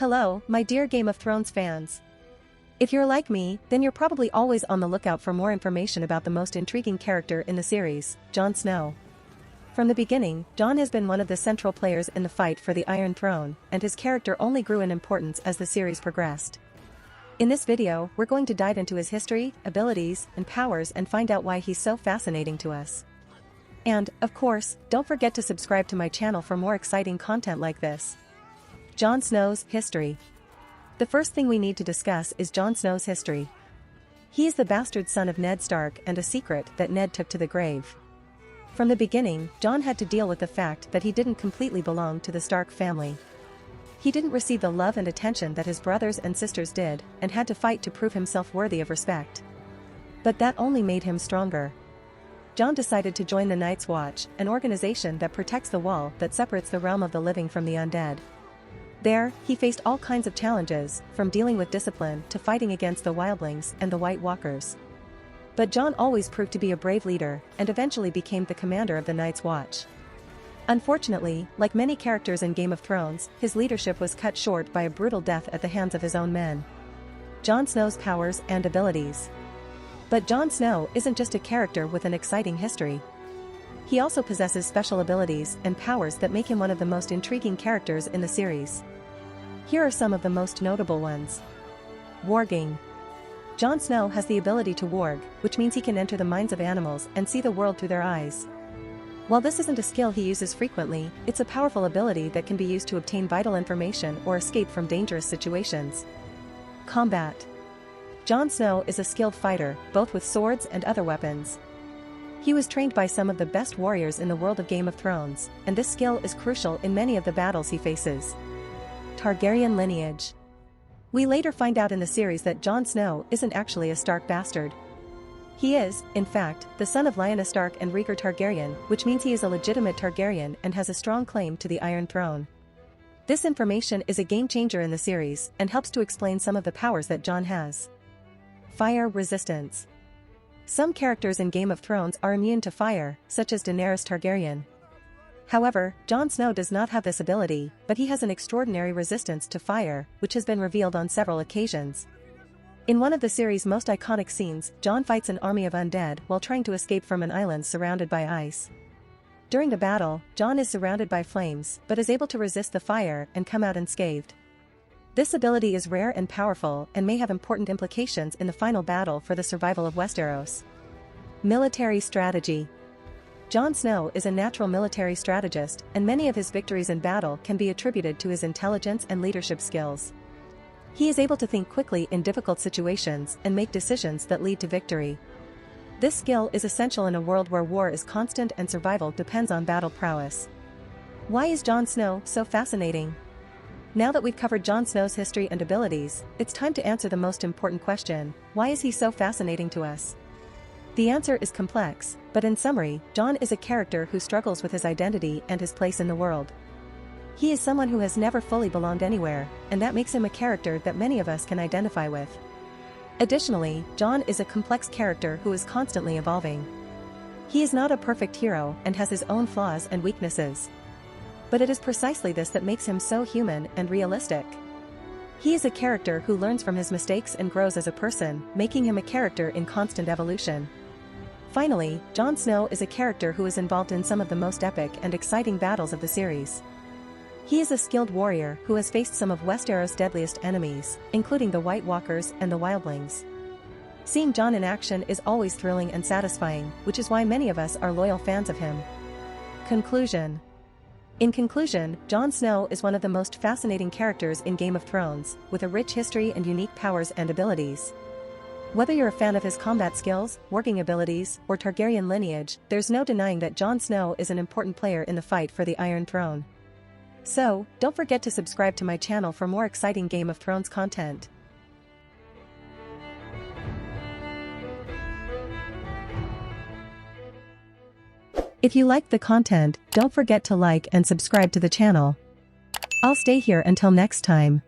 Hello, my dear Game of Thrones fans. If you're like me, then you're probably always on the lookout for more information about the most intriguing character in the series, Jon Snow. From the beginning, Jon has been one of the central players in the fight for the Iron Throne, and his character only grew in importance as the series progressed. In this video, we're going to dive into his history, abilities, and powers and find out why he's so fascinating to us. And, of course, don't forget to subscribe to my channel for more exciting content like this. Jon Snow's history. The first thing we need to discuss is Jon Snow's history. He is the bastard son of Ned Stark and a secret that Ned took to the grave. From the beginning, Jon had to deal with the fact that he didn't completely belong to the Stark family. He didn't receive the love and attention that his brothers and sisters did, and had to fight to prove himself worthy of respect. But that only made him stronger. Jon decided to join the Night's Watch, an organization that protects the wall that separates the realm of the living from the undead. There, he faced all kinds of challenges, from dealing with discipline to fighting against the wildlings and the White Walkers. But Jon always proved to be a brave leader, and eventually became the commander of the Night's Watch. Unfortunately, like many characters in Game of Thrones, his leadership was cut short by a brutal death at the hands of his own men. Jon Snow's powers and abilities. But Jon Snow isn't just a character with an exciting history. He also possesses special abilities and powers that make him one of the most intriguing characters in the series. Here are some of the most notable ones. Warging. Jon Snow has the ability to warg, which means he can enter the minds of animals and see the world through their eyes. While this isn't a skill he uses frequently, it's a powerful ability that can be used to obtain vital information or escape from dangerous situations. Combat. Jon Snow is a skilled fighter, both with swords and other weapons. He was trained by some of the best warriors in the world of Game of Thrones, and this skill is crucial in many of the battles he faces. Targaryen lineage. We later find out in the series that Jon Snow isn't actually a Stark bastard. He is, in fact, the son of Lyanna Stark and Rhaegar Targaryen, which means he is a legitimate Targaryen and has a strong claim to the Iron Throne. This information is a game-changer in the series, and helps to explain some of the powers that Jon has. Fire resistance. Some characters in Game of Thrones are immune to fire, such as Daenerys Targaryen. However, Jon Snow does not have this ability, but he has an extraordinary resistance to fire, which has been revealed on several occasions. In one of the series' most iconic scenes, Jon fights an army of undead while trying to escape from an island surrounded by ice. During the battle, Jon is surrounded by flames, but is able to resist the fire and come out unscathed. This ability is rare and powerful and may have important implications in the final battle for the survival of Westeros. Military strategy. Jon Snow is a natural military strategist, and many of his victories in battle can be attributed to his intelligence and leadership skills. He is able to think quickly in difficult situations and make decisions that lead to victory. This skill is essential in a world where war is constant and survival depends on battle prowess. Why is Jon Snow so fascinating? Now that we've covered Jon Snow's history and abilities, it's time to answer the most important question: why is he so fascinating to us? The answer is complex, but in summary, Jon is a character who struggles with his identity and his place in the world. He is someone who has never fully belonged anywhere, and that makes him a character that many of us can identify with. Additionally, Jon is a complex character who is constantly evolving. He is not a perfect hero and has his own flaws and weaknesses. But it is precisely this that makes him so human and realistic. He is a character who learns from his mistakes and grows as a person, making him a character in constant evolution. Finally, Jon Snow is a character who is involved in some of the most epic and exciting battles of the series. He is a skilled warrior who has faced some of Westeros' deadliest enemies, including the White Walkers and the wildlings. Seeing Jon in action is always thrilling and satisfying, which is why many of us are loyal fans of him. Conclusion. In conclusion, Jon Snow is one of the most fascinating characters in Game of Thrones, with a rich history and unique powers and abilities. Whether you're a fan of his combat skills, working abilities, or Targaryen lineage, there's no denying that Jon Snow is an important player in the fight for the Iron Throne. So, don't forget to subscribe to my channel for more exciting Game of Thrones content. If you liked the content, don't forget to like and subscribe to the channel. I'll stay here until next time.